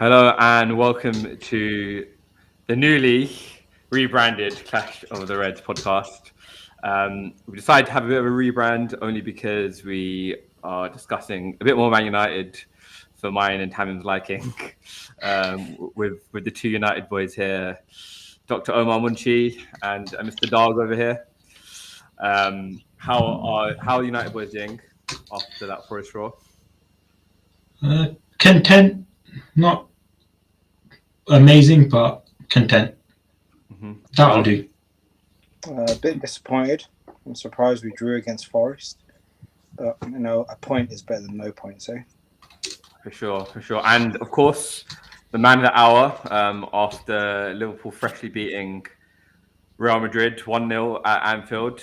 Hello and welcome to the newly rebranded Clash of the Reds podcast. We decided to have a bit of a rebrand only because we are discussing a bit more Man United for mine and Tamim's liking with the two United boys here, Dr. Omar Munshi and Mr. Dog over here. How are the United boys doing after that Forest draw? Content, not amazing, but content. That'll do. A bit disappointed. I'm surprised we drew against Forest, but a point is better than no points. Eh? For sure. And of course, the man of the hour after Liverpool freshly beating Real Madrid 1-0 at Anfield,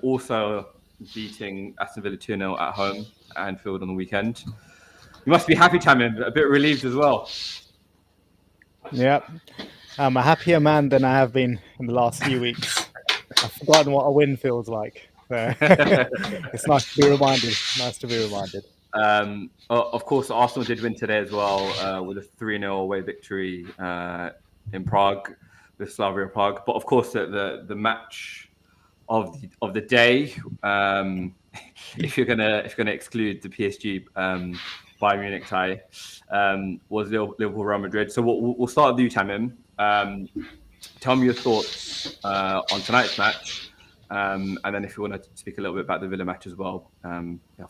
also beating Aston Villa 2-0 at home at Anfield on the weekend. You must be happy, Tamim, a bit relieved as well. Yeah, I'm a happier man than I have been in the last few weeks. I've forgotten what a win feels like. So it's nice to be reminded. Of course, Arsenal did win today as well with a 3-0 away victory in Prague with Slavia Prague. But of course, the match of the day, if you're gonna exclude the PSG Bayern Munich tie, was Liverpool Real Madrid. So we'll start with you, Tamim. Tell me your thoughts on tonight's match, and then if you want to speak a little bit about the Villa match as well,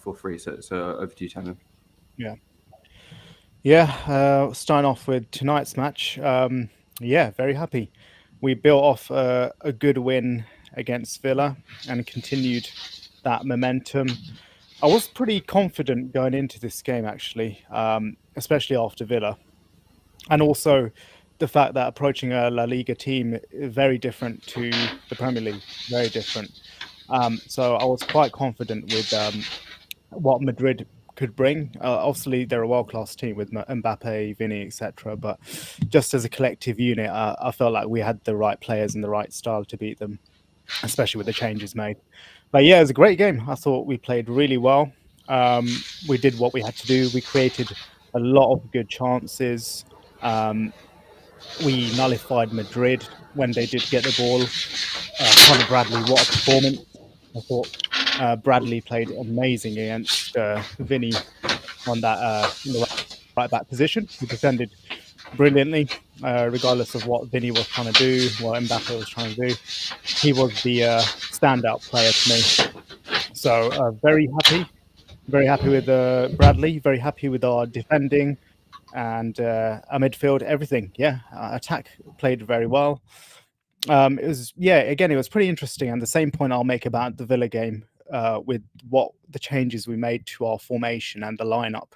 feel free. So over to you, Tamim. Starting off with tonight's match. Very happy. We built off a good win against Villa and continued that momentum. I was pretty confident going into this game, actually, especially after Villa. And also the fact that approaching a La Liga team is very different to the Premier League, very different. So I was quite confident with what Madrid could bring. Obviously, they're a world-class team with Mbappe, Vini, etc. But just as a collective unit, I felt like we had the right players and the right style to beat them, especially with the changes made. But yeah, it was a great game. I thought we played really well. We did what we had to do. We created a lot of good chances. We nullified Madrid when they did get the ball. Conor Bradley, what a performance. I thought Bradley played amazing against Vinny on that in the right back position. He defended brilliantly, regardless of what Vinny was trying to do, what Mbappe was trying to do. He was the standout player to me. So very happy with Bradley, very happy with our defending and our midfield, everything. Attack played very well. It was pretty interesting. And the same point I'll make about the Villa game with what the changes we made to our formation and the lineup.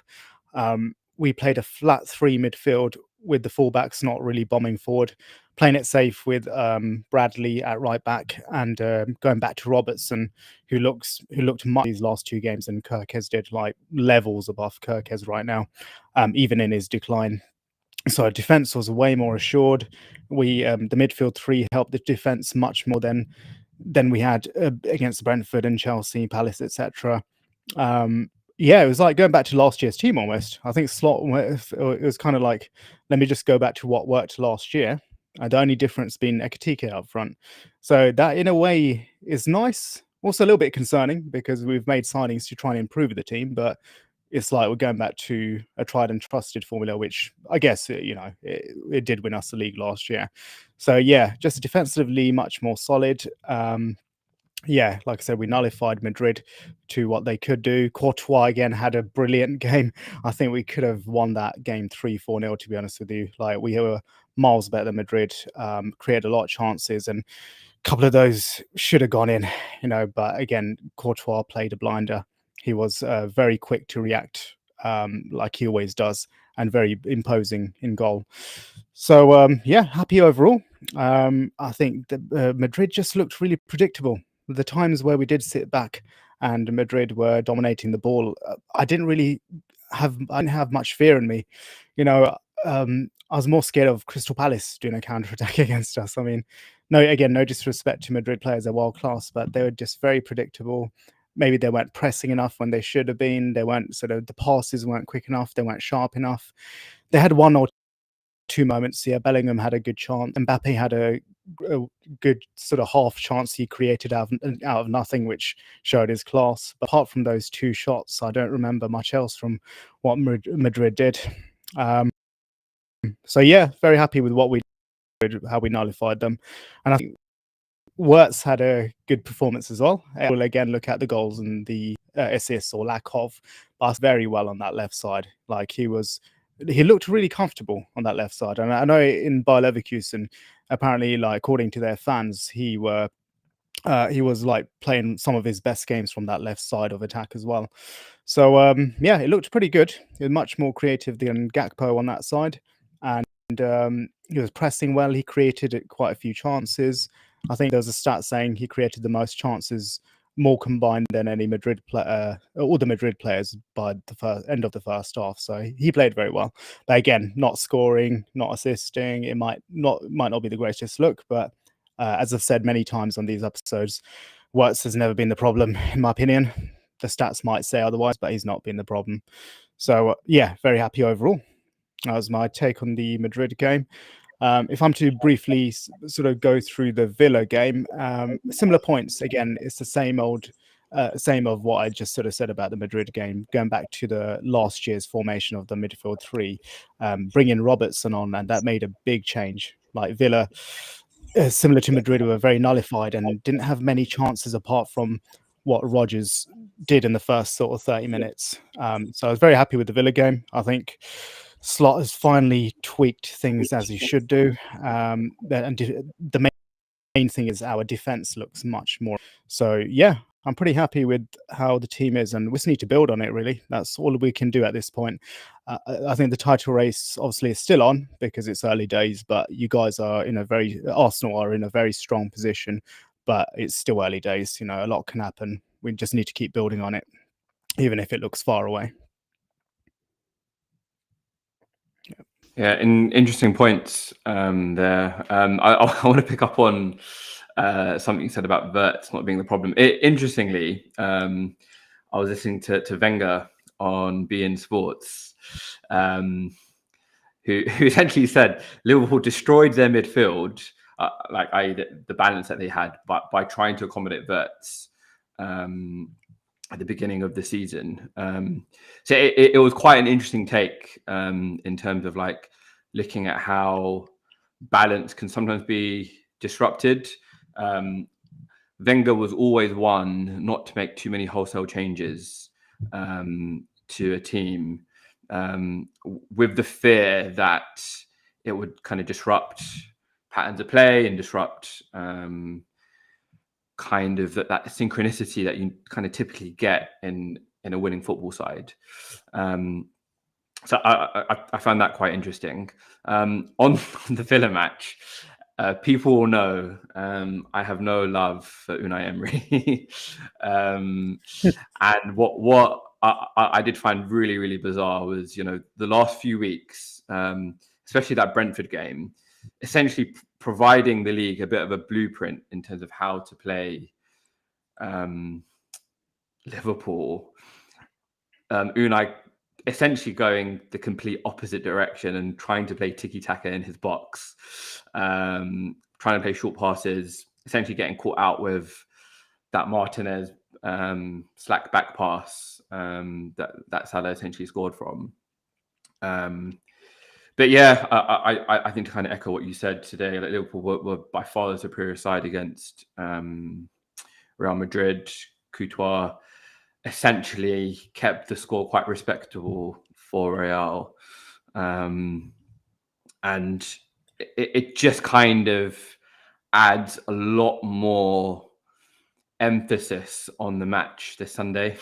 We played a flat three midfield with the fullbacks not really bombing forward, playing it safe with Bradley at right back and going back to Robertson, who looked much these last two games than Kirkes did, like levels above Kirkes right now, even in his decline. So defense was way more assured. We the midfield three helped the defense much more than we had against Brentford and Chelsea, Palace, etc. It was like going back to last year's team almost. I think Slot, it was kind of like, let me just go back to what worked last year. The only difference being Ekitike up front. So that in a way is nice. Also a little bit concerning because we've made signings to try and improve the team, but it's like we're going back to a tried and trusted formula, which I guess, it did win us the league last year. So just defensively much more solid. Like I said, we nullified Madrid to what they could do. Courtois again had a brilliant game. I think we could have won that game 3-4-0, to be honest with you. Like we were miles better than Madrid, created a lot of chances and a couple of those should have gone in, but again, Courtois played a blinder. He was very quick to react, like he always does, and very imposing in goal. So, happy overall. I think that Madrid just looked really predictable. The times where we did sit back and Madrid were dominating the ball, I didn't have much fear in me. I was more scared of Crystal Palace doing a counter-attack against us. I mean, no disrespect to Madrid players, they're world class, but they were just very predictable. Maybe they weren't pressing enough when they should have been. They weren't the passes weren't quick enough. They weren't sharp enough. They had one or two moments. Yeah, Bellingham had a good chance. Mbappe had a good sort of half chance he created out of nothing, which showed his class. But apart from those two shots, I don't remember much else from what Madrid did. So yeah, very happy with what we did, how we nullified them. And I think Wirtz had a good performance as well. We'll again look at the goals and the assists or lack of, but very well on that left side. Like he looked really comfortable on that left side. And I know in Bayer Leverkusen, apparently, like according to their fans, he was like playing some of his best games from that left side of attack as well. So yeah, it looked pretty good. He was much more creative than Gakpo on that side, and he was pressing well. He created quite a few chances. I think there was a stat saying he created the most chances, more combined than any Madrid player, all the Madrid players by the end of the first half. So he played very well. But again, not scoring, not assisting. It might not be the greatest look, but as I've said many times on these episodes, Wirtz has never been the problem, in my opinion. The stats might say otherwise, but he's not been the problem. So yeah, very happy overall. That was my take on the Madrid game. If I'm to briefly sort of go through the Villa game, similar points. Again, it's the same of what I just sort of said about the Madrid game, going back to the last year's formation of the midfield three, bringing Robertson on, and that made a big change. Like Villa, similar to Madrid, were very nullified and didn't have many chances apart from what Rodgers did in the first sort of 30 minutes. So I was very happy with the Villa game. I think Slot has finally tweaked things as he should do. And the main thing is our defense looks much more. So yeah, I'm pretty happy with how the team is, and we just need to build on it, really. That's all we can do at this point. I think the title race obviously is still on because it's early days, but you guys are Arsenal are in a very strong position, but it's still early days. You know, a lot can happen. We just need to keep building on it, even if it looks far away. Yeah, interesting points there. I want to pick up on something you said about Wirtz not being the problem. Interestingly, I was listening to Wenger on beIN Sports, who essentially said Liverpool destroyed their midfield, the balance that they had, by trying to accommodate Wirtz at the beginning of the season. So it was quite an interesting take in terms of like looking at how balance can sometimes be disrupted. Wenger was always one not to make too many wholesale changes to a team, with the fear that it would kind of disrupt patterns of play and disrupt kind of that synchronicity that you kind of typically get in a winning football side. So I found that quite interesting. On the Villa match, people will know I have no love for Unai Emery. And what I did find really, really bizarre was, you know, the last few weeks, especially that Brentford game, essentially providing the league a bit of a blueprint in terms of how to play Liverpool. Unai essentially going the complete opposite direction and trying to play tiki-taka in his box, trying to play short passes, essentially getting caught out with that Martinez slack back pass that Salah essentially scored from. But yeah, I think to kind of echo what you said today, like Liverpool were by far the superior side against Real Madrid. Courtois essentially kept the score quite respectable for Real. And it just kind of adds a lot more emphasis on the match this Sunday.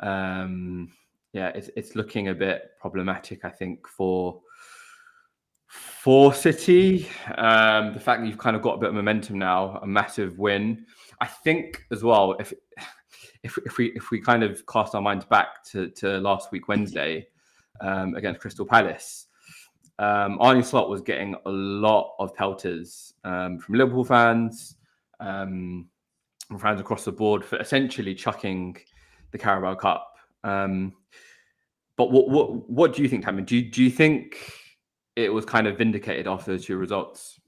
Yeah, it's looking a bit problematic, I think, for City. The fact that you've kind of got a bit of momentum now, a massive win. I think as well, if we kind of cast our minds back to last week Wednesday against Crystal Palace, Arne Slot was getting a lot of pelters from Liverpool fans, from fans across the board for essentially chucking the Carabao Cup. But what do you think, Tammy? Do you think it was kind of vindicated after those two results.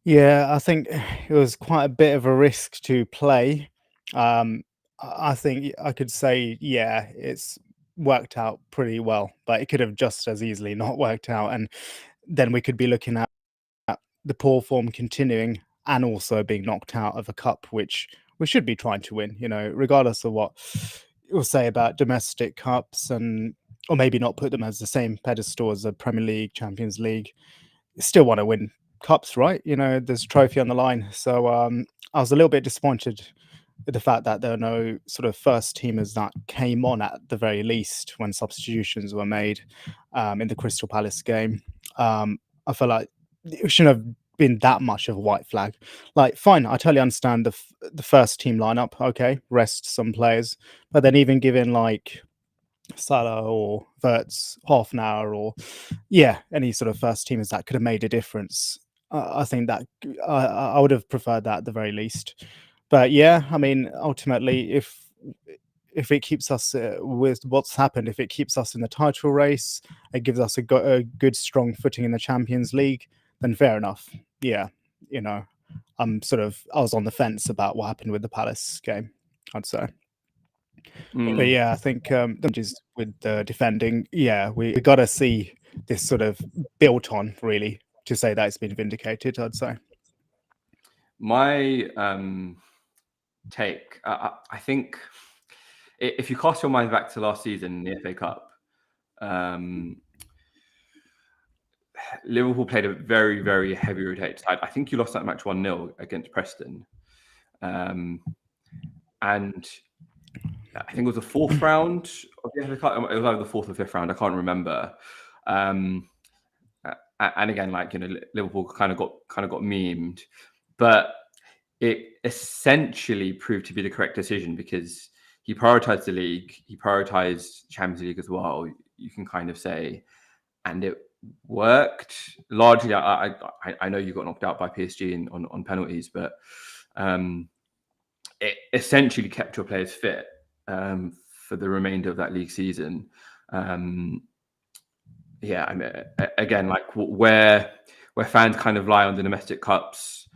Yeah, I think it was quite a bit of a risk to play. I think I could say, yeah, it's worked out pretty well, but it could have just as easily not worked out. And then we could be looking at the poor form continuing and also being knocked out of a cup, which we should be trying to win, regardless of what you'll say about domestic cups or maybe not put them as the same pedestal as the Premier League, Champions League. You still want to win cups, right? There's a trophy on the line. So I was a little bit disappointed with the fact that there are no sort of first teamers that came on at the very least when substitutions were made in the Crystal Palace game. I feel like it shouldn't have been that much of a white flag. Like, fine, I totally understand the first team lineup. Okay, rest some players, but then even giving like Salah or Verts half an hour, or any sort of first teamers that could have made a difference. I think that I would have preferred that at the very least. But yeah, I mean, ultimately, if it keeps us with what's happened, if it keeps us in the title race, it gives us a good strong footing in the Champions League, then fair enough. Yeah, I was on the fence about what happened with the Palace game, I'd say. But yeah, I think just with the defending, we got to see this sort of built on, really, to say that it's been vindicated, I'd say. My take, I think if you cast your mind back to last season in the FA Cup, Liverpool played a very, very heavy rotated side. I think you lost that match 1-0 against Preston. And I think it was the fourth round of the FA Cup. It was either the fourth or fifth round. I can't remember. And again, Liverpool kind of got memed, but it essentially proved to be the correct decision because he prioritized the league, he prioritized Champions League as well. You can kind of say, and it worked largely. I know you got knocked out by PSG on penalties, but it essentially kept your players fit for the remainder of that league season. I mean, again, where fans kind of lie on the domestic cups,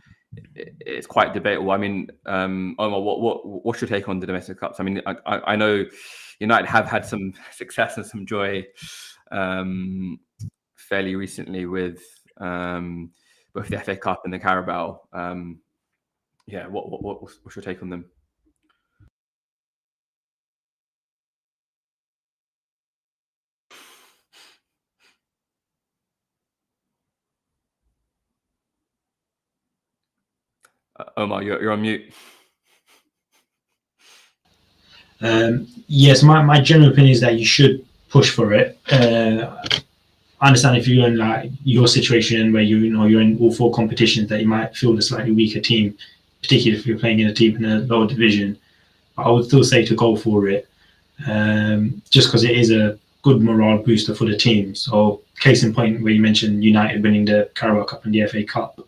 it's quite debatable. I mean, Omar, what's your take on the domestic cups? I mean, I know United have had some success and some joy fairly recently with both the FA Cup and the Carabao. What's your take on them? Omar, you're on mute. Yes, my general opinion is that you should push for it. I understand if you're in your situation where you're in all four competitions that you might feel a slightly weaker team, particularly if you're playing in a team in a lower division. But I would still say to go for it, just because it is a good morale booster for the team. So, case in point, where you mentioned United winning the Carabao Cup and the FA Cup.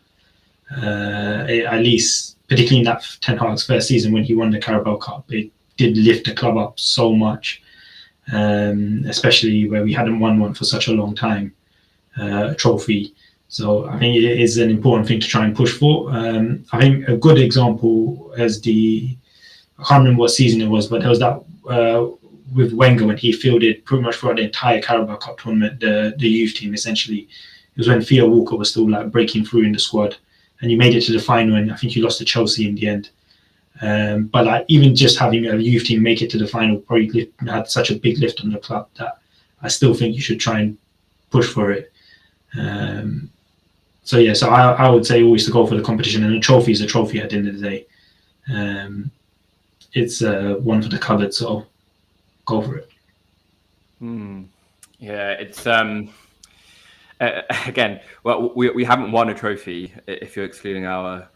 At least, particularly in that Ten Hag's first season when he won the Carabao Cup, it did lift the club up so much, especially where we hadn't won one for such a long time, a trophy. So I think it is an important thing to try and push for. I think a good example as I can't remember what season it was, but there was that with Wenger when he fielded pretty much throughout the entire Carabao Cup tournament, the youth team essentially. It was when Theo Walker was still breaking through in the squad. And you made it to the final, and I think you lost to Chelsea in the end. But even just having a youth team make it to the final probably had such a big lift on the club that I still think you should try and push for it. So I would say always to go for the competition, and a trophy is a trophy at the end of the day. It's one for the cupboard, so go for it. Yeah, it's again, well, we haven't won a trophy if you're excluding our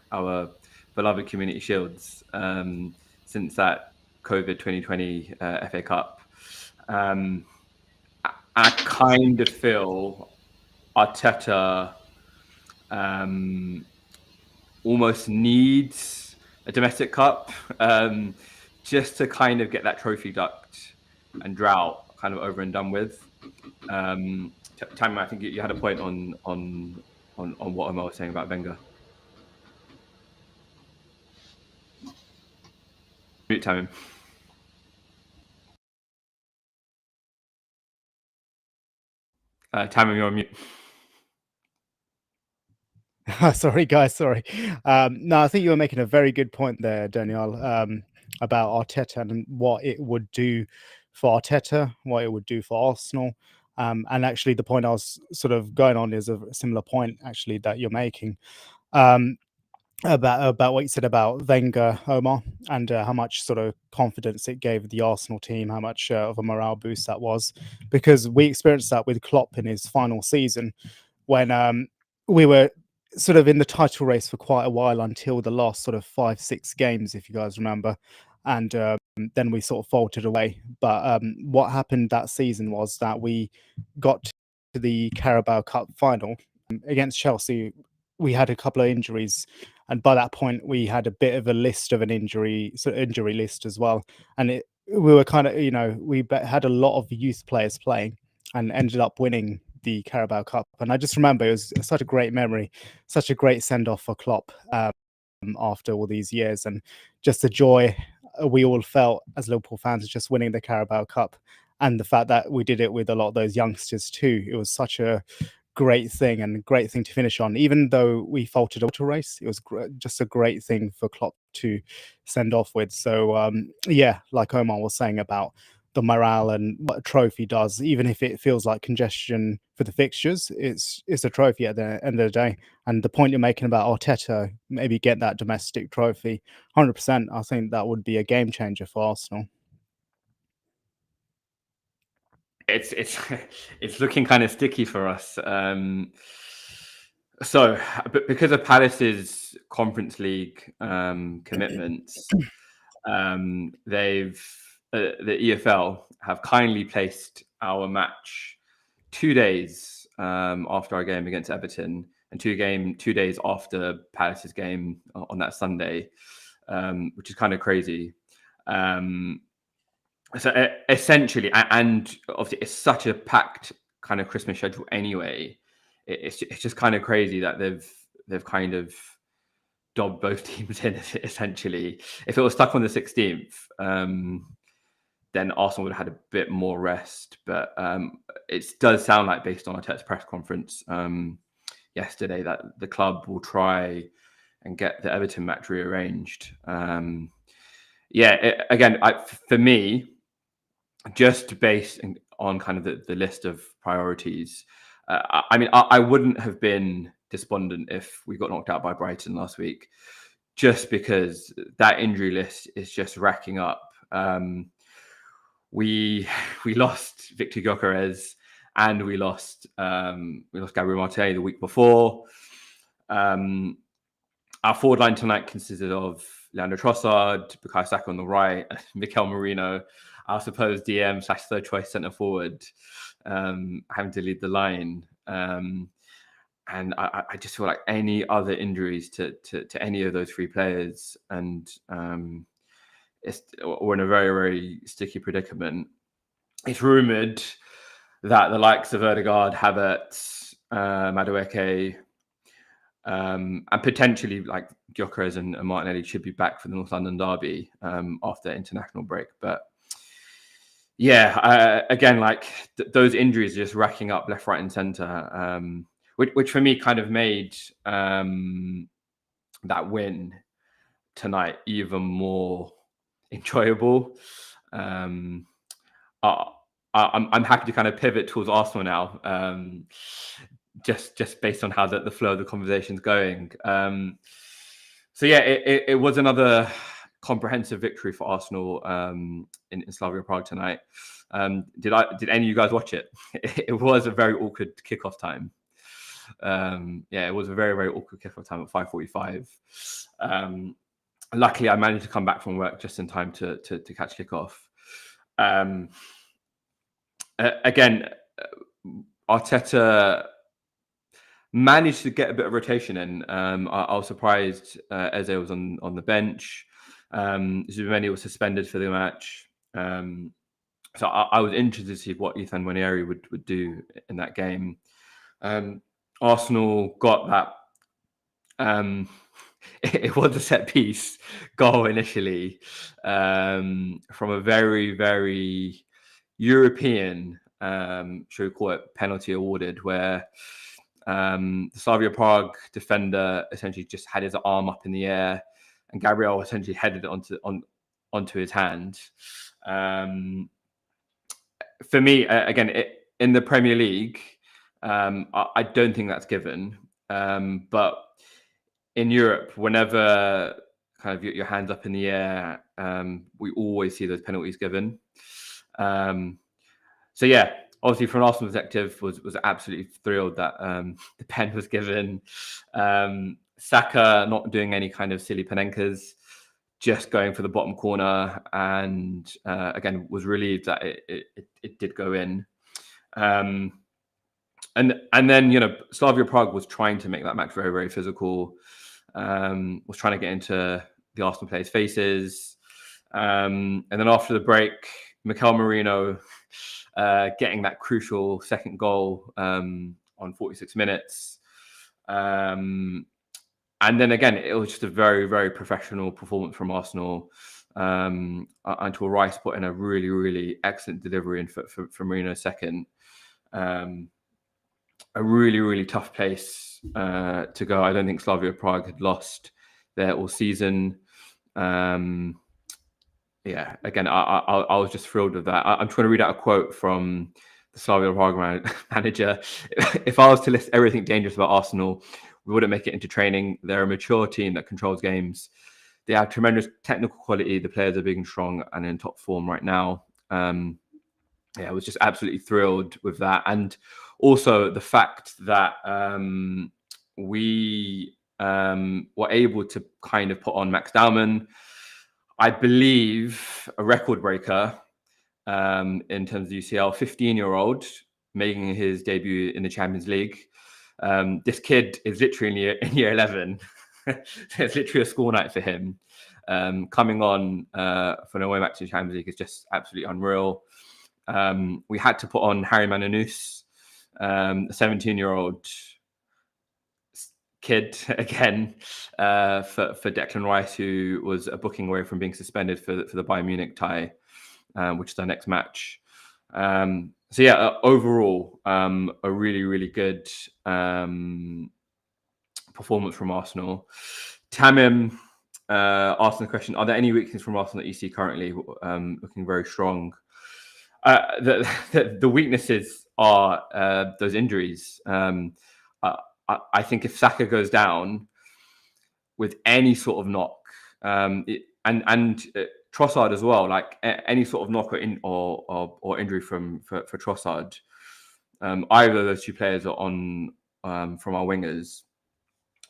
beloved Community Shields since that COVID 2020 FA Cup. I kind of feel Arteta almost needs a domestic cup just to kind of get that trophy duct and drought kind of over and done with. Tammy, I think you had a point on what Omar was saying about Wenger. Mute Tammy. Tammy, you're on mute. Sorry, guys. Sorry. No, I think you were making a very good point there, Daniel, about Arteta and what it would do for Arteta, what it would do for Arsenal. And actually, the point I was sort of going on is a similar point, actually, that you're making about what you said about Wenger, Omar, and how much sort of confidence it gave the Arsenal team, how much of a morale boost that was, because we experienced that with Klopp in his final season when we were sort of in the title race for quite a while until the last sort of 5-6 games, if you guys remember, and then we sort of faltered away. But what happened that season was that we got to the Carabao Cup final against Chelsea. We had a couple of injuries, and by that point we had a bit of a list of an injury list as well, and we were kind of, we had a lot of youth players playing and ended up winning the Carabao Cup. And I just remember it was such a great memory, such a great send-off for Klopp after all these years, and just the joy we all felt as Liverpool fans just winning the Carabao Cup, and the fact that we did it with a lot of those youngsters too. It was such a great thing to finish on. Even though we faltered a race, it was just a great thing for Klopp to send off with. So yeah, like Omar was saying about the morale and what a trophy does, even if it feels like congestion for the fixtures, it's a trophy at the end of the day. And the point you're making about Arteta, maybe get that domestic trophy, 100%, I think that would be a game changer for Arsenal. It's looking kind of sticky for us. So, because of Palace's Conference League commitments, the EFL have kindly placed our match 2 days after our game against Everton, and 2 days after Palace's game on that Sunday, which is kind of crazy. So essentially, and obviously, it's such a packed kind of Christmas schedule anyway. It's just kind of crazy that they've kind of dobbed both teams in essentially. If it was stuck on the 16th, then Arsenal would have had a bit more rest. But it does sound like, based on Arteta's press conference yesterday, that the club will try and get the Everton match rearranged. For me, just based on kind of the list of priorities, I wouldn't have been despondent if we got knocked out by Brighton last week, just because that injury list is just racking up. We lost Victor Gyökeres and we lost Gabriel Martinelli the week before. Our forward line tonight consisted of Leandro Trossard, Bukayo Saka on the right, Mikel Merino, our supposed DM/third choice centre forward, having to lead the line. And I just feel like any other injuries to any of those 3 players, and we're in a very, very sticky predicament. It's rumoured that the likes of Odegaard, Havertz, Madueke, and potentially like Gyökeres and Martinelli should be back for the North London derby after international break. But yeah, again, like those injuries are just racking up left, right, and centre, which for me kind of made that win tonight even more enjoyable. I'm happy to kind of pivot towards Arsenal now, just based on how the flow of the conversation's going. So yeah, it was another comprehensive victory for Arsenal in Slavia Prague tonight. Did any of you guys watch it? It was a very awkward kickoff time. It was a very, very awkward kickoff time at 5:45. Luckily, I managed to come back from work just in time to catch kickoff. Again, Arteta managed to get a bit of rotation in. I was surprised Eze was on the bench. Zubimeni was suspended for the match. So I was interested to see what Ethan Nwaneri would do in that game. Arsenal got that. It was a set piece goal initially from a very, very European, should we call it, penalty awarded, where the Slavia Prague defender essentially just had his arm up in the air, and Gabriel essentially headed it onto his hand. For me, again, in the Premier League, I don't think that's given, but in Europe, whenever kind of your hands up in the air, we always see those penalties given. So yeah, obviously from an Arsenal perspective, was absolutely thrilled that the pen was given. Saka not doing any kind of silly Panenkas, just going for the bottom corner, and again was relieved that it did go in. And then Slavia Prague was trying to make that match very, very physical. Was trying to get into the Arsenal players' faces. And then after the break, Mikel Merino getting that crucial second goal on 46 minutes. And then again, it was just a very, very professional performance from Arsenal. Until Rice put in a really, really excellent delivery for Merino's second. A really, really tough place to go. I don't think Slavia Prague had lost there all season. Again, I was just thrilled with that. I'm trying to read out a quote from the Slavia Prague manager. If I was to list everything dangerous about Arsenal, we wouldn't make it into training. They're a mature team that controls games. They have tremendous technical quality. The players are big and strong and in top form right now. I was just absolutely thrilled with that. And also the fact that we were able to kind of put on Max Dowman, I believe a record breaker in terms of UCL, 15-year-old making his debut in the Champions League. This kid is literally in year 11. It's literally a school night for him. Coming on for an away match in the Champions League is just absolutely unreal. We had to put on Harry Mananous, a 17-year-old kid again for Declan Rice, who was a booking away from being suspended for the Bayern Munich tie, which is our next match. Overall, a really, really good performance from Arsenal. Tamim asked the question: are there any weaknesses from Arsenal that you see currently looking very strong? The weaknesses are those injuries. I think if Saka goes down with any sort of knock, and Trossard as well, like any sort of knock or injury for Trossard, either of those two players are on from our wingers,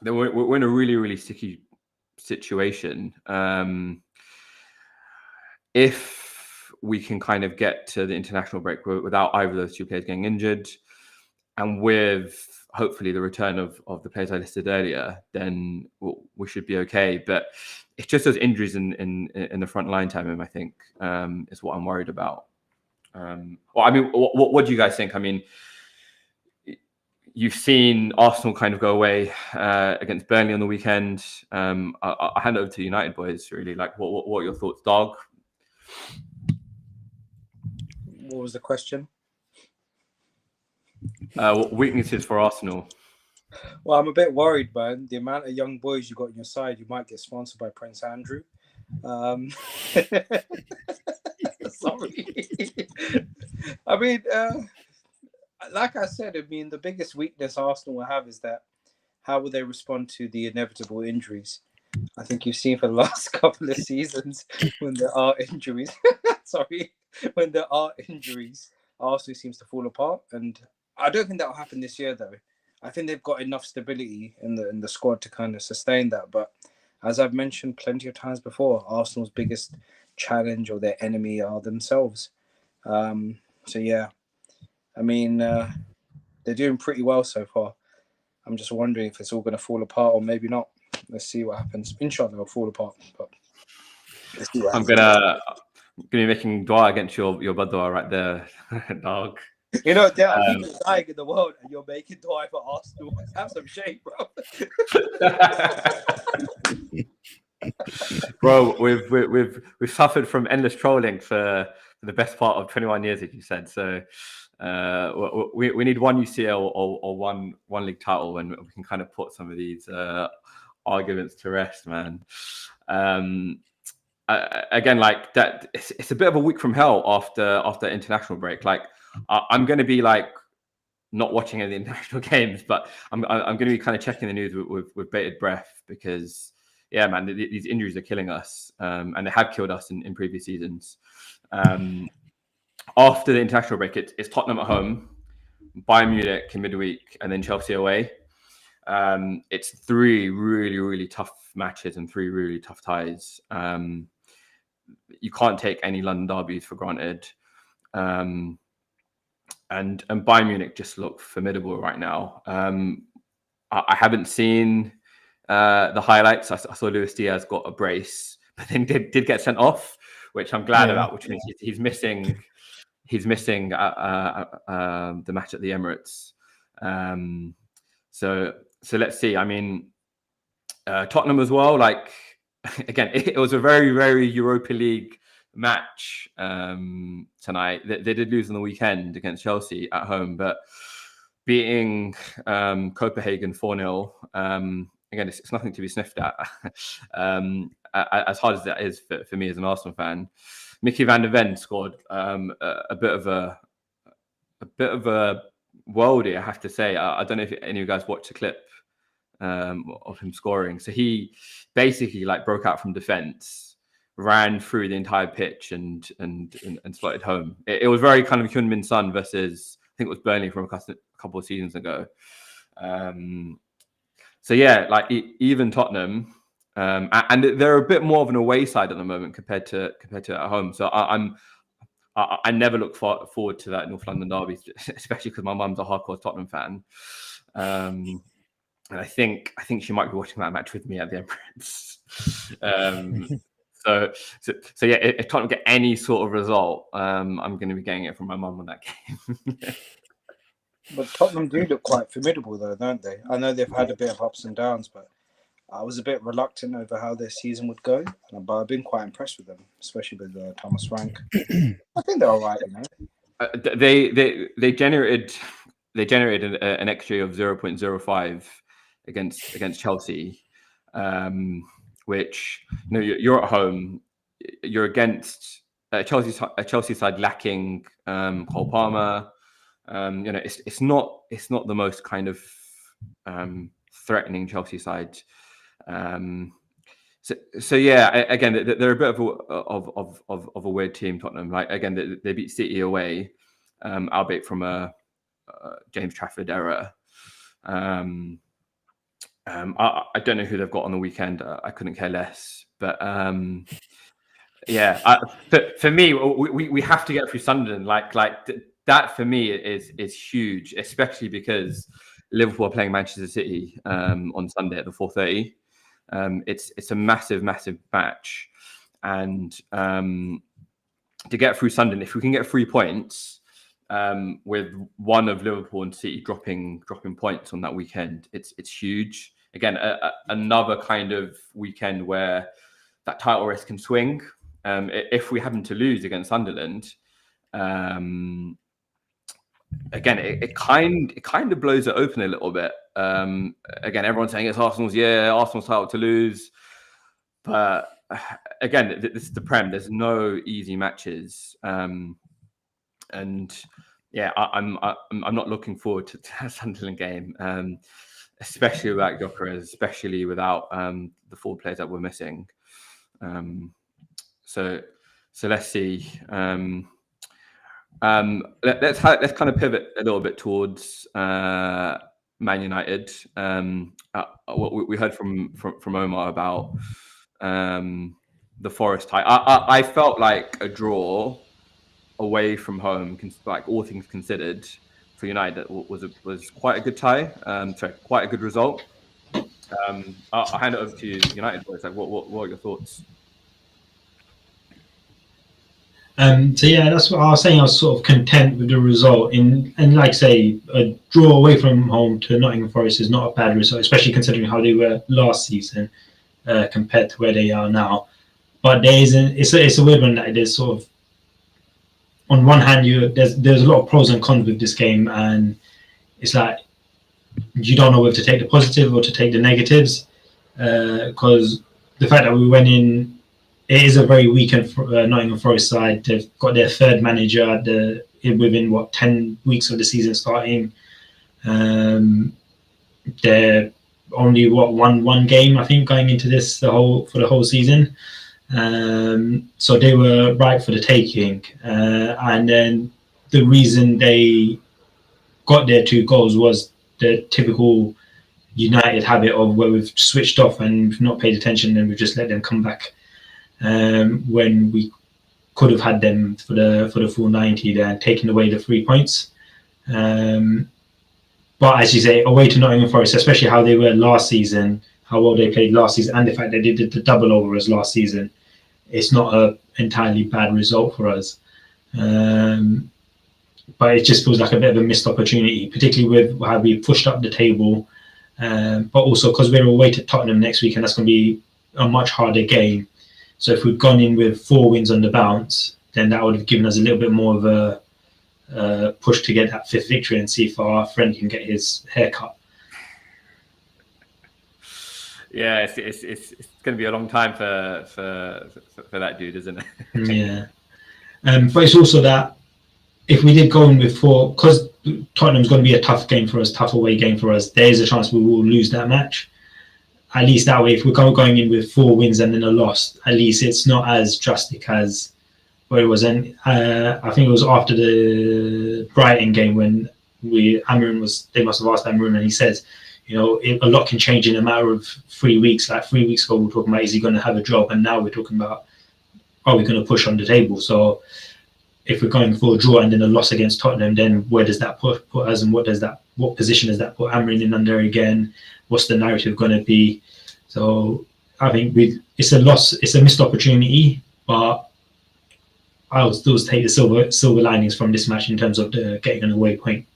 then we're in a really, really sticky situation. If we can kind of get to the international break without either of those two players getting injured, and with hopefully the return of the players I listed earlier, then we should be okay. But it's just those injuries in the front line, Tamim, I think, is what I'm worried about. What do you guys think? I mean, you've seen Arsenal kind of go away against Burnley on the weekend. I'll hand over to United boys, really. Like, what are your thoughts, Dog? What was the question? What weaknesses for Arsenal? Well, I'm a bit worried, man. The amount of young boys you got on your side, you might get sponsored by Prince Andrew. Sorry. I mean, like I said, the biggest weakness Arsenal will have is that how will they respond to the inevitable injuries? I think you've seen for the last couple of seasons when there are injuries. When there are injuries, Arsenal seems to fall apart, and I don't think that will happen this year, though. I think they've got enough stability in the squad to kind of sustain that. But as I've mentioned plenty of times before, Arsenal's biggest challenge or their enemy are themselves. They're doing pretty well so far. I'm just wondering if it's all going to fall apart or maybe not. Let's see what happens. Inshallah, it'll fall apart. But let's see what happens. gonna be making dua against your brother right there, dog. You know, there are people dying in the world, and you're making dua for Arsenal. Have some shame, bro. Bro, we've suffered from endless trolling for the best part of 21 years, as you said. So we need one UCL or one league title, and we can kind of put some of these arguments to rest, man. Again, like that, it's a bit of a week from hell after international break. Like I'm going to be like not watching any international games, but I'm going to be kind of checking the news with bated breath because, yeah, man, these injuries are killing us, and they have killed us in previous seasons. After the international break, it's Tottenham at home, Bayern Munich in midweek, and then Chelsea away. It's 3 really, really tough matches and 3 really tough ties. You can't take any London derbies for granted. And Bayern Munich just look formidable right now. I haven't seen the highlights. I saw Luis Diaz got a brace, but then did get sent off, which I'm glad about, which means he's missing the match at the Emirates. So let's see. I mean, Tottenham as well. Like again, it was a very, very Europa League match tonight. They did lose on the weekend against Chelsea at home, but beating Copenhagen 4-0. Again, it's nothing to be sniffed at. As hard as that is for me as an Arsenal fan, Mickey van der Ven scored a bit of a worldie, I have to say. I don't know if any of you guys watched the clip of him scoring. So he basically like broke out from defense, ran through the entire pitch and slotted home. It was very kind of Hyun-Min Son versus, I think it was Burnley from a couple of seasons ago. So yeah, like even Tottenham, and they're a bit more of an away side at the moment compared to at home. So I never look forward to that North London derby, especially because my mum's a hardcore Tottenham fan. And I think she might be watching that match with me at the Emirates. So yeah, if Tottenham get any sort of result, I'm going to be getting it from my mum on that game. But Tottenham do look quite formidable, though, don't they? I know they've had a bit of ups and downs, but I was a bit reluctant over how their season would go. But I've been quite impressed with them, especially with Thomas Frank. I think they're all right, you know. They generated an XG of 0.05 against Chelsea, which you're at home, you're against a Chelsea side lacking Cole Palmer. It's not the most kind of threatening Chelsea side. So yeah, again, they're a bit of a weird team, Tottenham. Like again, they beat City away, albeit from a James Trafford error. I don't know who they've got on the weekend. I couldn't care less. But yeah, for me, we have to get through Sunderland. Like that for me is huge, especially because Liverpool are playing Manchester City on Sunday at the 4:30. It's a massive match, and to get through Sunderland, if we can get 3 points, with one of Liverpool and City dropping points on that weekend, it's huge. Again, another kind of weekend where that title race can swing. If we happen to lose against Sunderland, again, it kind of blows it open a little bit. Again, everyone's saying it's Arsenal's title to lose, but again, this is the Prem. There's no easy matches, and yeah, I'm not looking forward to that Sunderland game, especially without Gyökeres, especially without the 4 players that we're missing. So let's see. Let's kind of pivot a little bit towards Man United. What we heard from Omar about the Forest tie. I felt like a draw away from home, like all things considered, for United was quite a good tie. Quite a good result. I'll hand it over to you, United boys. Like, what are your thoughts? So yeah, that's what I was saying. I was sort of content with the result. And like say, a draw away from home to Nottingham Forest is not a bad result, especially considering how they were last season compared to where they are now. But it's a weird one that there's sort of, on one hand, there's a lot of pros and cons with this game, and it's like you don't know whether to take the positive or to take the negatives, because the fact that we went in, it is a very weakened Nottingham Forest side. They've got their third manager within 10 weeks of the season starting. They're only one game, I think, going into this for the whole season. So they were right for the taking. And then the reason they got their 2 goals was the typical United habit of where we've switched off and we've not paid attention, and we've just let them come back when we could have had them for the full 90 there and taken away the 3 points. But as you say, away to Nottingham Forest, especially how they were last season, how well they played last season, and the fact that they did the double over as last season, it's not an entirely bad result for us. But it just feels like a bit of a missed opportunity, particularly with how we pushed up the table. But also because we're away to Tottenham next week, and that's going to be a much harder game. So if we'd gone in with 4 wins on the bounce, then that would have given us a little bit more of a push to get that 5th victory and see if our friend can get his haircut. Yeah, it's going to be a long time for that dude, isn't it? Yeah. But it's also that if we did go in with 4, because Tottenham's going to be a tough away game for us, there is a chance we will lose that match. At least that way, if we're going in with 4 wins and then a loss, at least it's not as drastic as where it was. And I think it was after the Brighton game when they must have asked Amarin, and he says, you know, a lot can change in a matter of 3 weeks. Like 3 weeks ago, we were talking about, is he going to have a job? And now we're talking about, are we going to push on the table? So if we're going for a draw and then a loss against Tottenham, then where does that put us, and what position does that put Amarin in under again? What's the narrative going to be? So I think it's a loss, it's a missed opportunity, but I'll still take the silver linings from this match in terms of getting an away point.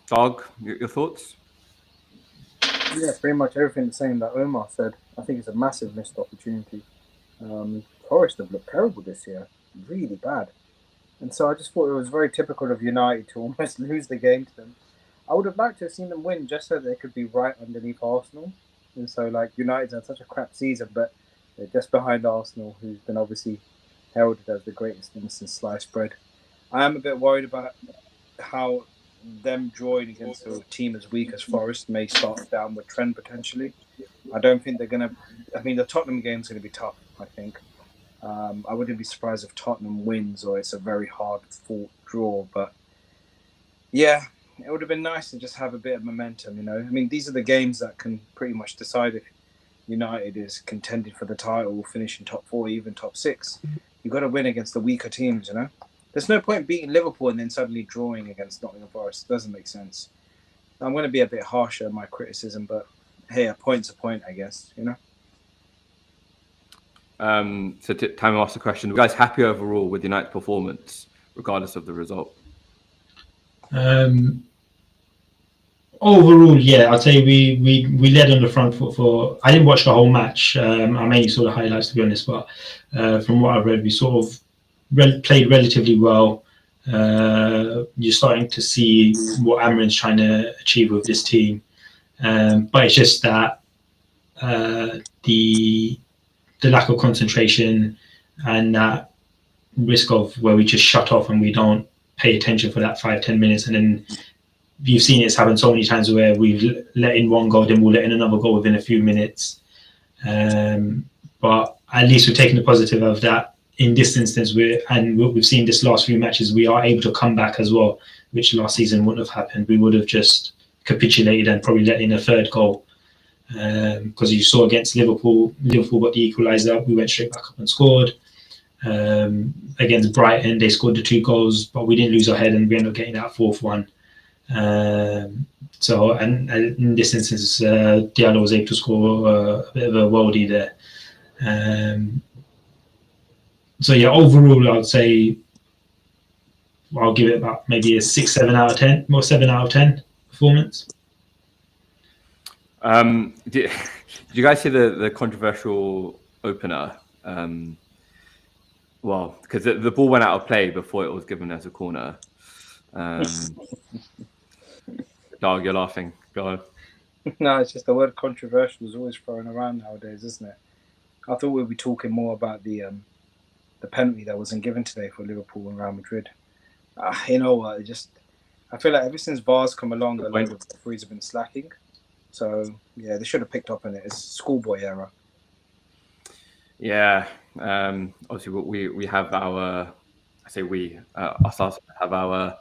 Dog, your thoughts? Yeah, pretty much everything the same that Omar said. I think it's a massive missed opportunity. Forest have looked terrible this year, really bad. And so I just thought it was very typical of United to almost lose the game to them. I would have liked to have seen them win just so they could be right underneath Arsenal. And so, like, United's had such a crap season, but they're just behind Arsenal, who's been obviously heralded as the greatest thing since sliced bread. I am a bit worried about how them drawing against a team as weak as Forest may start a downward trend potentially. I don't think they're going to... I mean, the Tottenham game's going to be tough, I think. I wouldn't be surprised if Tottenham wins or it's a very hard-fought draw, but yeah, it would have been nice to just have a bit of momentum, you know. I mean, these are the games that can pretty much decide if United is contending for the title, finishing top 4, even top 6. You've got to win against the weaker teams, you know. There's no point beating Liverpool and then suddenly drawing against Nottingham Forest. It doesn't make sense. I'm going to be a bit harsher in my criticism, but hey, a point's a point, I guess, you know. So Tammy asked the question, are you guys happy overall with United's performance, regardless of the result? Overall, yeah, I'd say we led on the front foot for... I didn't watch the whole match. I mainly saw the highlights, to be honest, but from what I've read, we sort of played relatively well. You're starting to see what Amarin's trying to achieve with this team. But it's just that the lack of concentration and that risk of where we just shut off and we don't pay attention for that 5-10 minutes, and then you've seen it's happened so many times where we've let in one goal, then we'll let in another goal within a few minutes. But at least we've taken the positive of that. In this instance, we've seen this last few matches, we are able to come back as well, which last season wouldn't have happened. We would have just capitulated and probably let in a third goal. Because you saw against Liverpool got the equaliser, we went straight back up and scored. Against Brighton, they scored the 2 goals, but we didn't lose our head and we ended up getting that 4th one. So in this instance, Diallo was able to score a bit of a worldie there. So yeah, overall, I would say I'll give it about maybe a 6, 7 out of 10, more 7 out of 10 performance. Did you guys see the controversial opener? Well, because the ball went out of play before it was given as a corner. Dog, you're laughing. Go on. No, it's just the word controversial is always thrown around nowadays, isn't it? I thought we'd be talking more about the penalty that wasn't given today for Liverpool and Real Madrid. You know what? I feel like ever since VAR's come along, a load of referees have been slacking. So yeah, they should have picked up on it. It's schoolboy error. Yeah. Obviously, we have our. I say we ourselves have our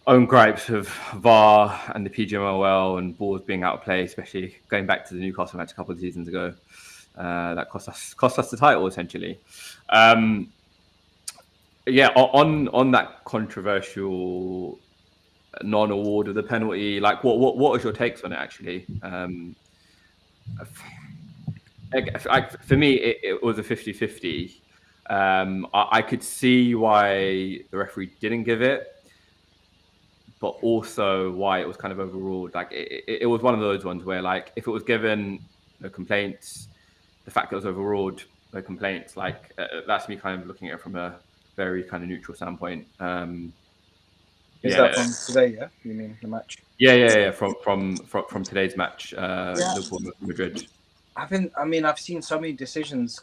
own gripes of VAR and the PGMOL and balls being out of play, especially going back to the Newcastle match a couple of seasons ago. That cost us the title essentially. Yeah, on that controversial non-award of the penalty, like what was your takes on it actually? For me, it was a 50-50. I could see why the referee didn't give it, but also why it was kind of overruled. Like it was one of those ones where, like, if it was given, no complaints. The fact that it was overruled, no complaints. Like that's me kind of looking at it from a very kind of neutral standpoint. Is that from today? Yeah, you mean the match? Yeah. From today's match, Liverpool Madrid. I've seen so many decisions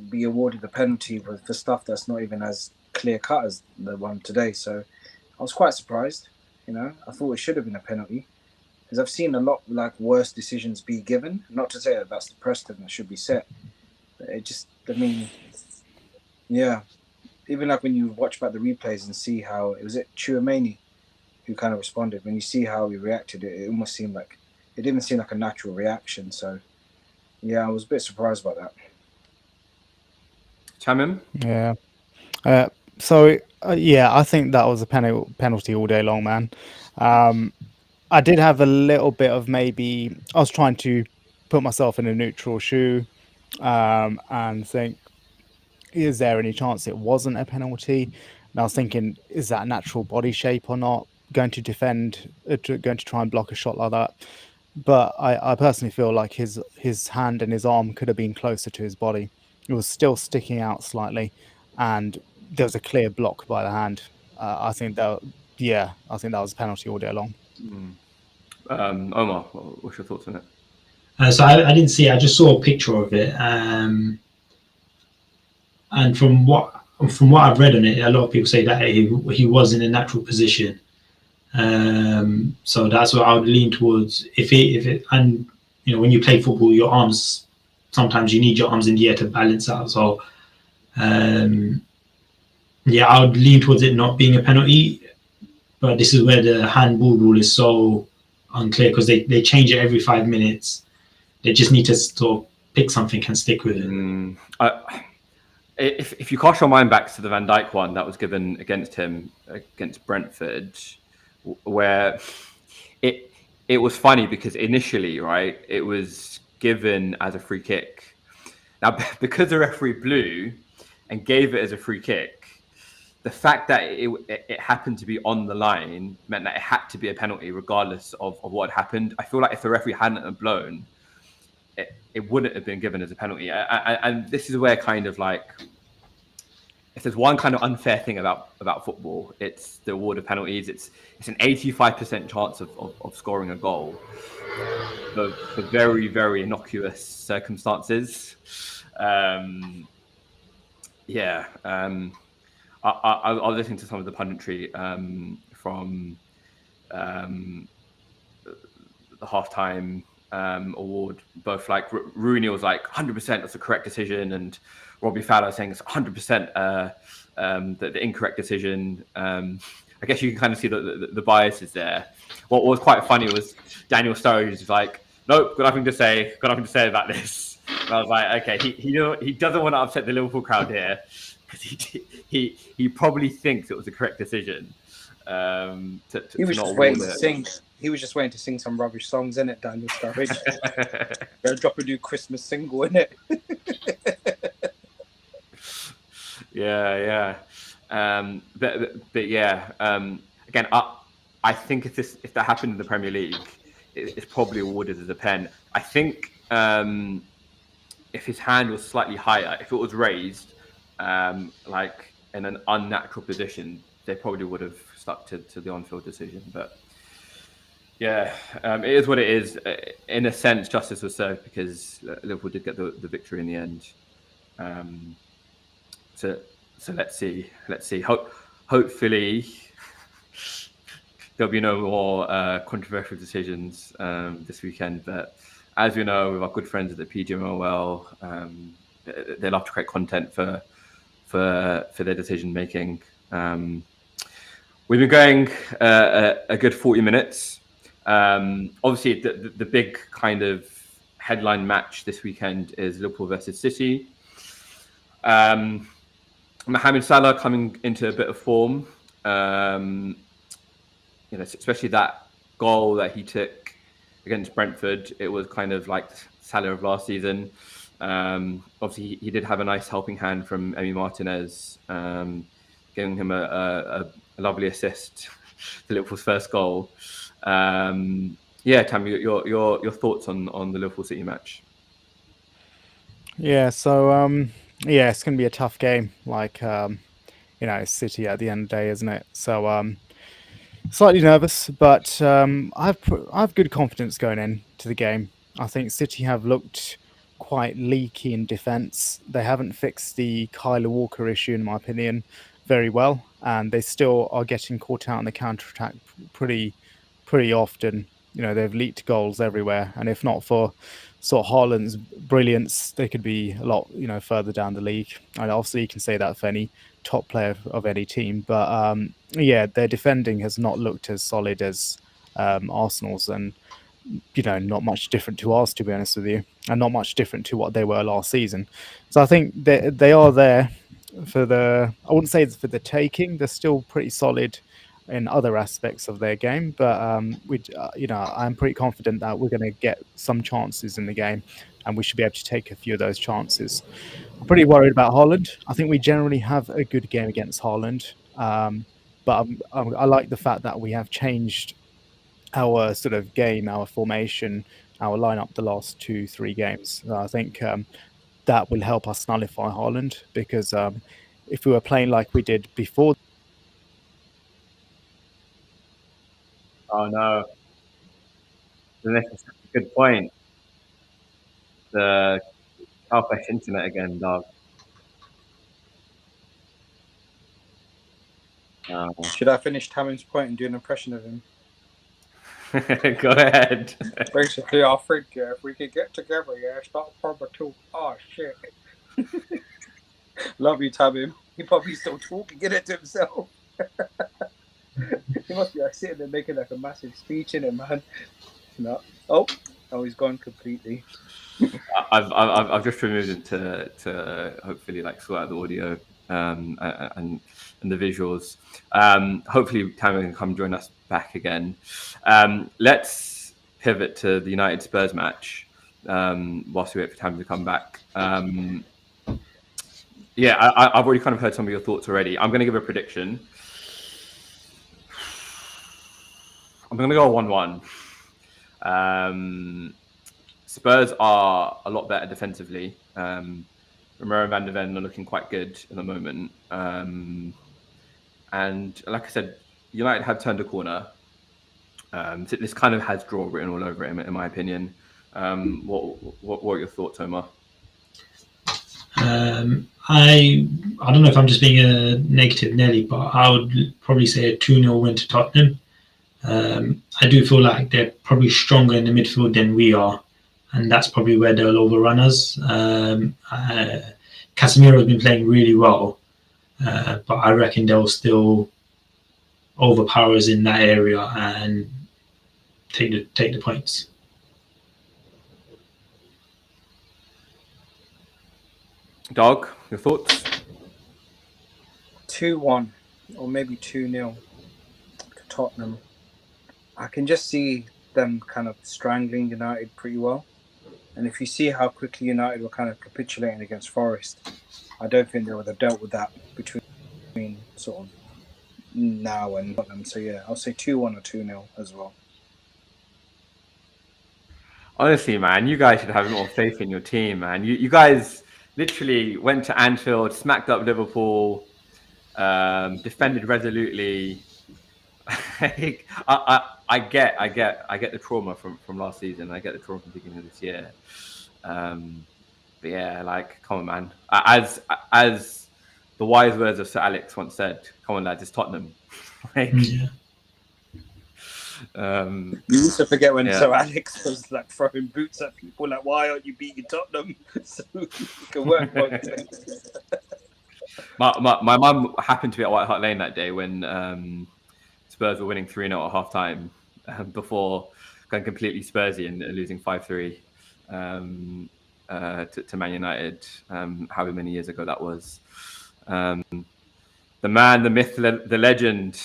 be awarded a penalty for stuff that's not even as clear cut as the one today. So I was quite surprised. You know, I thought it should have been a penalty because I've seen a lot like worse decisions be given. Not to say that that's the precedent that should be set. But yeah. Even like when you watch back the replays and see how it was Chouameni who kind of responded. When you see how he reacted, it almost seemed like it didn't seem like a natural reaction. So yeah, I was a bit surprised by that. Chamim? Yeah. I think that was a penalty all day long, man. I did have a little bit of maybe I was trying to put myself in a neutral shoe and think, is there any chance it wasn't a penalty? And I was thinking, is that natural body shape or not? Going to defend, going to try and block a shot like that. But I personally feel like his hand and his arm could have been closer to his body. It was still sticking out slightly, and there was a clear block by the hand. I think that was a penalty all day long. Omar, what's your thoughts on it? So I didn't see it. I just saw a picture of it, and from what I've read on it, a lot of people say that he was in a natural position. So that's what I would lean towards. And you know, when you play football, your arms, sometimes you need your arms in the air to balance out. So I would lean towards it not being a penalty. But this is where the handball rule is so unclear because they change it every 5 minutes. They just need to sort of pick something and stick with it. If you cast your mind back to the Van Dijk one that was given against him against Brentford, where it was funny because initially, right, it was given as a free kick. Now, because the referee blew and gave it as a free kick, the fact that it happened to be on the line meant that it had to be a penalty regardless of what had happened. I feel like if the referee hadn't have blown, it wouldn't have been given as a penalty. And this is where kind of like, if there's one kind of unfair thing about football, it's the award of penalties. It's an 85% chance of scoring a goal for very, very innocuous circumstances. I was listening to some of the punditry from the halftime award. Both like Rooney was like 100% that's the correct decision, and Robbie Fowler saying it's 100% the incorrect decision. I guess you can kind of see the biases there. What was quite funny was Daniel Sturridge was like, "Nope, got nothing to say about this." And I was like, "Okay, he doesn't want to upset the Liverpool crowd here because he probably thinks it was the correct decision." He was just waiting to sing. He was just waiting to sing some rubbish songs, innit, Daniel Sturridge? They'll drop a new Christmas single, innit? Yeah. But yeah. Again, I think if that happened in the Premier League, it's probably awarded as a pen. I think if his hand was slightly higher, if it was raised, like in an unnatural position, they probably would have stuck to the on-field decision. But yeah, it is what it is. In a sense, justice was served because Liverpool did get the victory in the end. So let's see. Hopefully, there'll be no more controversial decisions this weekend. But as we know, with our good friends at the PGMOL, they love to create content for their decision making. We've been going a good 40 minutes. Obviously, the big kind of headline match this weekend is Liverpool versus City. Mohamed Salah coming into a bit of form. Especially that goal that he took against Brentford. It was kind of like Salah of last season. Obviously, he did have a nice helping hand from Emi Martinez, giving him a lovely assist to Liverpool's first goal. Tammy, your thoughts on the Liverpool City match? Yeah, so it's going to be a tough game. Like it's City at the end of the day, isn't it? So slightly nervous, but I have good confidence going into the game. I think City have looked quite leaky in defence. They haven't fixed the Kyler Walker issue, in my opinion, very well, and they still are getting caught out in the counter-attack pretty often. They've leaked goals everywhere, and if not for sort of Haaland's brilliance, they could be a lot further down the league. And obviously, you can say that for any top player of any team, but their defending has not looked as solid as Arsenal's, and not much different to ours, to be honest with you, and not much different to what they were last season. So I think they are there for I wouldn't say it's for the taking. They're still pretty solid in other aspects of their game, but I'm pretty confident that we're going to get some chances in the game, and we should be able to take a few of those chances. I'm pretty worried about Haaland. I think we generally have a good game against Haaland, but I like the fact that we have changed our sort of game, our formation, our lineup the last 2-3 games. I think that will help us nullify Haaland, because if we were playing like we did before. Oh no, that's a good point. The Calfresh internet again, dog. Should I finish Tammy's point and do an impression of him? Go ahead. Basically, I think if we could get together, it's not a problem too. Oh shit! Love you, Tammy. He probably still talking, get it to himself. He must be like sitting there making like a massive speech in it, man. No. Oh, he's gone completely. I've just removed it to hopefully like sort out the audio and the visuals. Hopefully Tammy can come join us back again. Let's pivot to the United Spurs match whilst we wait for Tammy to come back. I've already kind of heard some of your thoughts already. I'm going to give a prediction. I'm going to go 1-1. Spurs are a lot better defensively. Romero and Van de Ven are looking quite good at the moment. And like I said, United have turned a corner. This kind of has draw written all over it, in my opinion. What are your thoughts, Omar? I don't know if I'm just being a negative Nelly, but I would probably say a 2-0 win to Tottenham. I do feel like they're probably stronger in the midfield than we are, and that's probably where they'll overrun us. Casemiro has been playing really well, but I reckon they'll still overpower us in that area and take the points. Dog, your thoughts? 2-1 or maybe 2-0 to Tottenham. I can just see them kind of strangling United pretty well. And if you see how quickly United were kind of capitulating against Forest, I don't think they would have dealt with that between sort of now and Tottenham. So yeah, I'll say 2-1 or 2-0 as well. Honestly, man, you guys should have more faith in your team, man. You guys literally went to Anfield, smacked up Liverpool, defended resolutely. I get the trauma from last season. I get the trauma from the beginning of this year. But yeah, like, come on, man. As the wise words of Sir Alex once said, "Come on, lads, it's Tottenham." Like, Yeah. You used to forget when Sir Alex was like throwing boots at people, like, why aren't you beating Tottenham? So you can work both things. My mum happened to be at White Hart Lane that day when Spurs were winning 3-0 at half time before going completely Spursy and losing 5-3 to Man United, however many years ago that was. The man, the myth, the legend.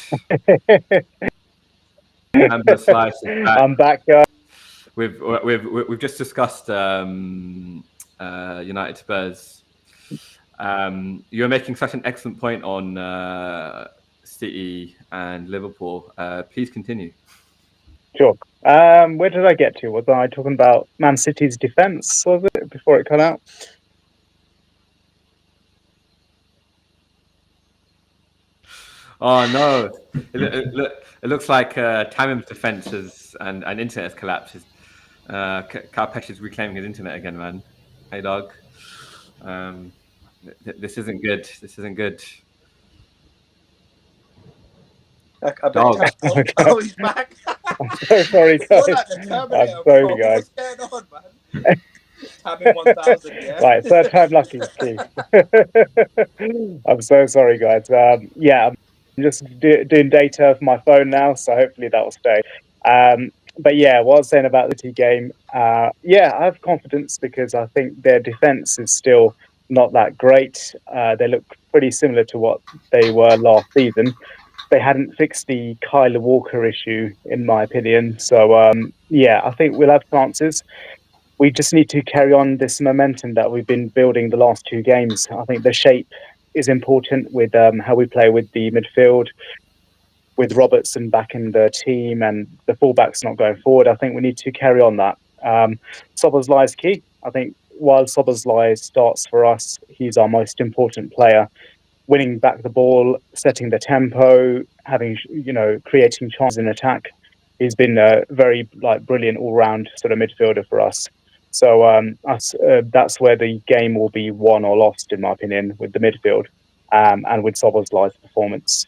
Amber Slice is back. I'm back, guys. We've just discussed United Spurs. You're making such an excellent point on City and Liverpool. Please continue. Sure. Where did I get to? Was I talking about Man City's defence, was it, before it cut out? Oh no! It looks like Tamim's defences and internet has collapsed. Karpesh is reclaiming his internet again, man. Hey, dog. This isn't good. This isn't good. Oh, he's back. I'm so sorry, guys. I'm sorry, guys. What's going on, man? Tammim 1000, yeah? Right, third time lucky, Steve. I'm so sorry, guys. Yeah, I'm just doing data for my phone now, so hopefully that will stay. But yeah, what I was saying about the City game, yeah, I have confidence because I think their defence is still not that great. They look pretty similar to what they were last season. They hadn't fixed the Kyler Walker issue, in my opinion. So, yeah, I think we'll have chances. We just need to carry on this momentum that we've been building the last two games. I think the shape is important with how we play with the midfield, with Robertson back in the team and the fullbacks not going forward. I think we need to carry on that. Szoboszlai is key. I think while Szoboszlai starts for us, he's our most important player. Winning back the ball, setting the tempo, having, creating chances in attack. He's been a very brilliant all-round sort of midfielder for us. So that's where the game will be won or lost, in my opinion, with the midfield and with Szoboszlai's performance.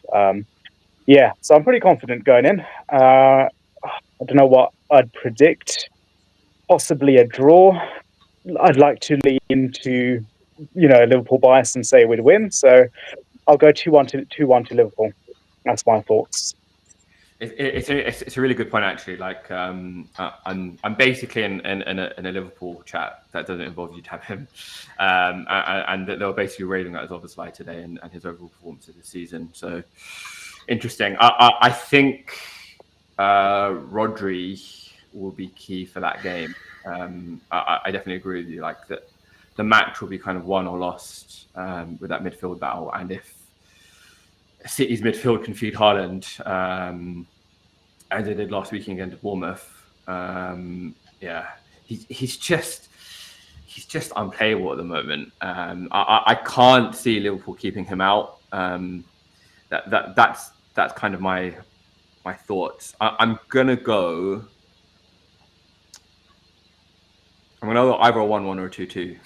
Yeah, so I'm pretty confident going in. I don't know what I'd predict. Possibly a draw. I'd like to lean to, Liverpool bias and say we'd win. So I'll go 2-1 to Liverpool. That's my thoughts. It's a really good point, actually. Like, I'm basically in a Liverpool chat that doesn't involve you, Tamim, and they were basically rating that as Szoboszlai today and his overall performance of the season. So interesting. I think Rodri will be key for that game. I definitely agree with you. Like that, the match will be kind of won or lost with that midfield battle, and if City's midfield can feed Haaland, as they did last week against Bournemouth. Yeah, he's just unplayable at the moment. I can't see Liverpool keeping him out. That's kind of my thoughts. I'm gonna go either a 1-1 or a 2-2,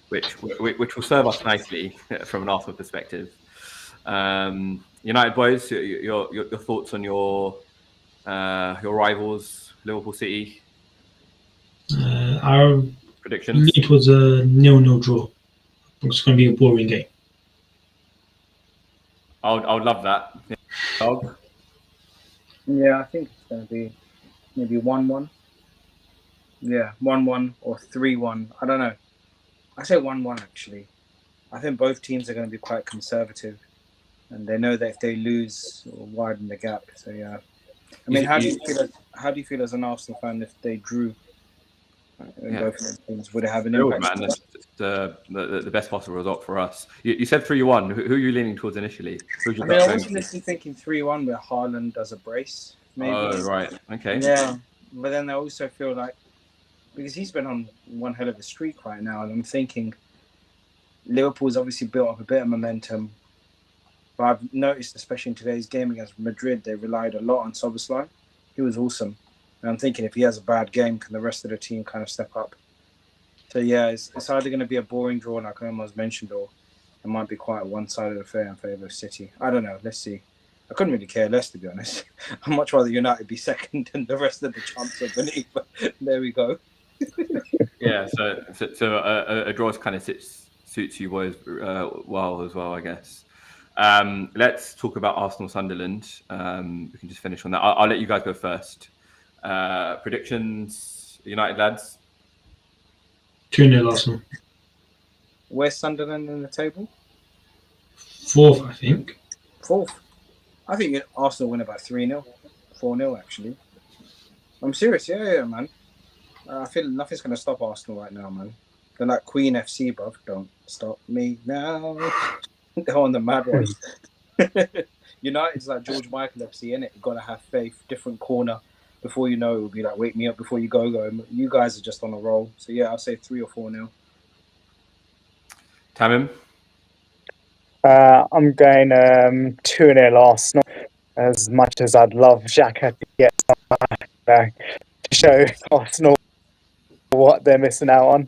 which will serve us nicely from an Arsenal perspective. United boys, your thoughts on your rivals, Liverpool City? Our predictions? It was a 0-0 draw. It's going to be a boring game. I would love that. Dog? Yeah, I think it's going to be maybe 1-1. Yeah, 1-1 or 3-1. I don't know. I say 1-1 actually. I think both teams are going to be quite conservative, and they know that if they lose, it will widen the gap. So yeah, I mean, how do you feel as an Arsenal fan if they drew? Both of those teams, would it have an impact? the best possible result for us. You said 3-1. Who are you leaning towards initially? Who's your I mean, I gut was going to? initially thinking 3-1 where Haaland does a brace, maybe. Oh, right. Okay. Yeah, but then I also feel like because he's been on one hell of a streak right now, and I'm thinking Liverpool's obviously built up a bit of momentum. But I've noticed, especially in today's game against Madrid, they relied a lot on Szoboszlai. He was awesome. And I'm thinking if he has a bad game, can the rest of the team kind of step up? So yeah, it's either going to be a boring draw, like I almost mentioned, or it might be quite a one-sided affair in favour of City. I don't know. Let's see. I couldn't really care less, to be honest. I'd much rather United be second and the rest of the champs are beneath. But there we go. Yeah, so a draw kind of suits you boys well as well, I guess. Let's talk about Arsenal Sunderland. We can just finish on that. I'll let you guys go first. Predictions, United lads. 2-0 Arsenal. Where's Sunderland in the table? 4th, I think. 4th. I think Arsenal win about 3-0. 4-0, actually. I'm serious. Yeah, man. I feel nothing's going to stop Arsenal right now, man. They're like Queen FC, bruv. Don't stop me now. They're on the mad ones. United's like George Michael FC, innit? You've got to have faith. Different corner. Before you know, it will be like, wake me up before you go. You guys are just on a roll. So, yeah, I'll say 3 or 4-0. Tamim? I'm going 2-0 Arsenal. As much as I'd love Xhaka to get back to show Arsenal what they're missing out on.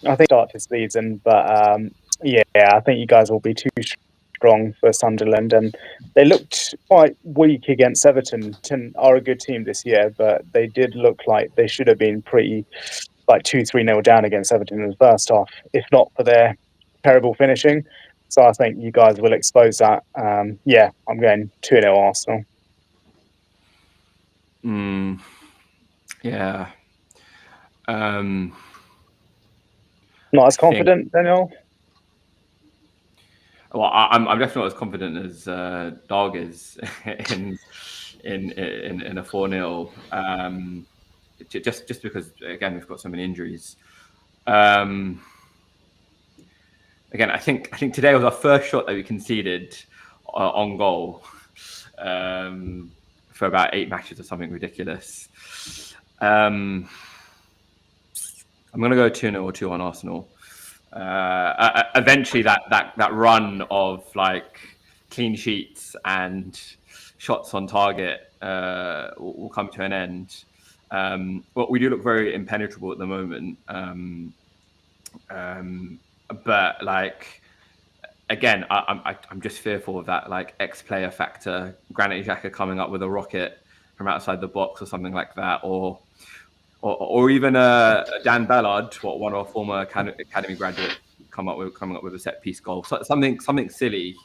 I think start this season, but yeah, I think you guys will be too strong for Sunderland, and they looked quite weak against Everton. Are a good team this year, but they did look like they should have been pretty like 2-3-0 down against Everton in the first half, if not for their terrible finishing. So I think you guys will expose that. Yeah, I'm going 2-0 Arsenal. Yeah. Not as confident, Daniel? Well, I'm definitely not as confident as Dog is in a 4-0. Just because again we've got so many injuries. Again, I think today was our first shot that we conceded on goal for about 8 matches or something ridiculous. I'm going to go 2-0 or 2-1 Arsenal. Eventually, that run of like clean sheets and shots on target will come to an end. Well, we do look very impenetrable at the moment. But like again, I'm just fearful of that like ex-player factor. Granit Xhaka coming up with a rocket from outside the box or something like that, or even Dan Ballard, one of our former academy graduates, coming up with a set piece goal, so something silly,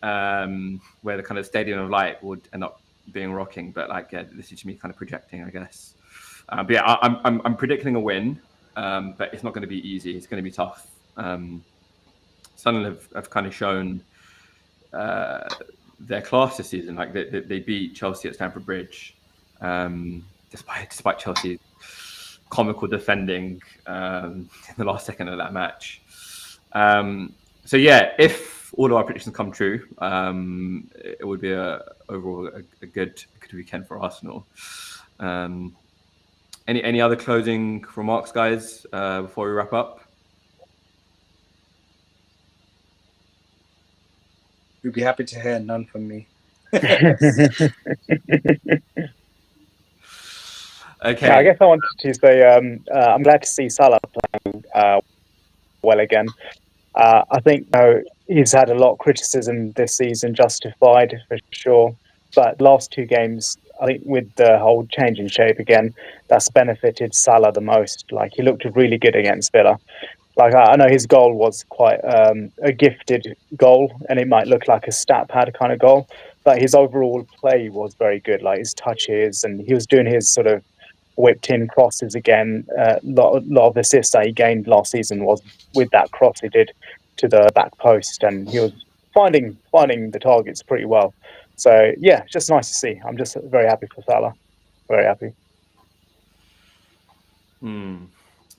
where the kind of Stadium of Light would end up being rocking. But like, yeah, this is me kind of projecting, I guess. But yeah, I'm predicting a win, but it's not going to be easy. It's going to be tough. Sunderland have kind of shown their class this season. Like they beat Chelsea at Stamford Bridge. Despite Chelsea's comical defending in the last second of that match. So yeah, if all of our predictions come true, it would be overall a good weekend for Arsenal. Any other closing remarks, guys, before we wrap up? We'd be happy to hear none from me. Okay. Yeah, I guess I wanted to say I'm glad to see Salah playing well again. I think he's had a lot of criticism this season, justified for sure. But last 2 games, I think with the whole change in shape again, that's benefited Salah the most. Like he looked really good against Villa. Like I know his goal was quite a gifted goal, and it might look like a stat pad kind of goal, but his overall play was very good. Like his touches, and he was doing his sort of whipped in crosses again. Lot of assists that he gained last season was with that cross he did to the back post, and he was finding the targets pretty well. So yeah, just nice to see. I'm just very happy for Salah. Very happy.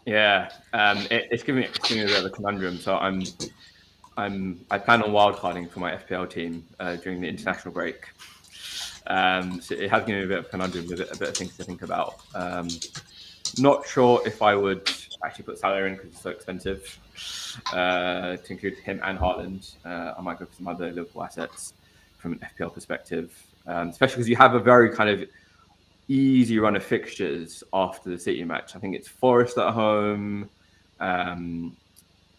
Yeah, it's giving me a bit of a conundrum. So I plan on wildcarding for my FPL team during the international break. So it has given me a bit of a conundrum, a bit of things to think about. Not sure if I would actually put Salah in because it's so expensive. To include him and Haaland, I might go for some other Liverpool assets from an FPL perspective, especially because you have a very kind of easy run of fixtures after the City match. I think it's Forest at home, and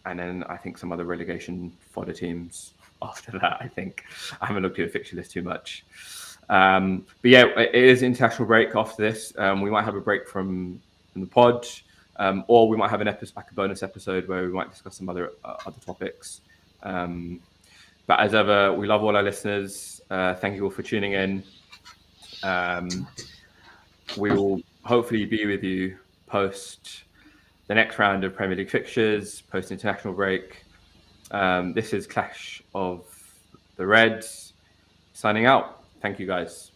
then I think some other relegation fodder teams after that. I think I haven't looked at the fixture list too much. But yeah, it is international break after this. We might have a break from the pod, or we might have an episode, like a bonus episode, where we might discuss some other topics. But as ever, we love all our listeners. Thank you all for tuning in. We will hopefully be with you post the next round of Premier League fixtures, post international break. This is Clash of the Reds signing out. Thank you, guys.